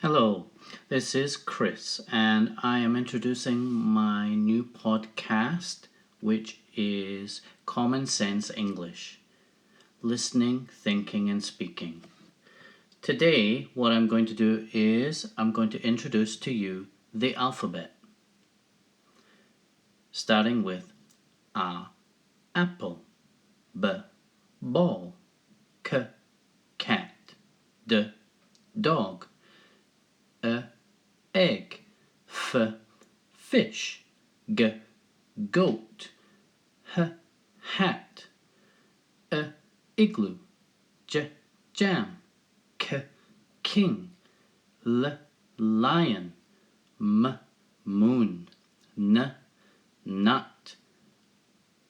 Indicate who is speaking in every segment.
Speaker 1: Hello, this is Chris, and I am introducing my new podcast, which is Common Sense English Listening, Thinking, and Speaking. Today, what I'm going to do is I'm going to introduce to you the alphabet, starting with A, apple, B, ball, C, cat, D, dog, E, egg, F, fish, G, goat, H, hat, I, igloo, J, jam, K, king, L, lion, M, moon, N, nut,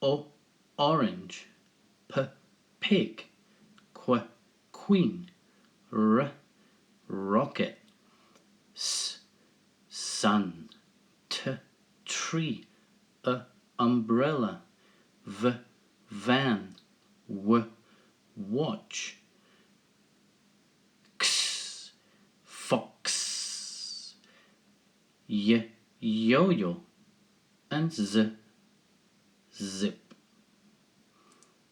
Speaker 1: O, orange, P, pig, Q, queen, R, rocket, S, sun, T, tree, umbrella, V, van, W, watch, X, fox, Y, yo-yo, and Z, zip.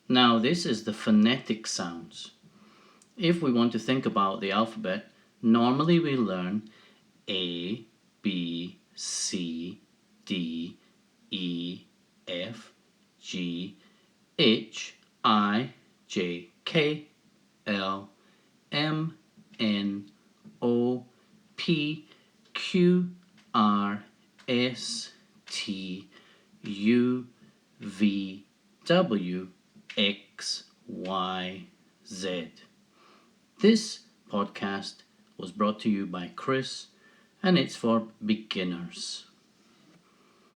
Speaker 1: Now this is the phonetic sounds. If we want to think about the alphabet, normally we learn A, B, C, D, E, F, G, H, I, J, K, L, M, N, O, P, Q, R, S, T, U, V, W, X, Y, Z. This podcast was brought to you by Chris, and it's for beginners.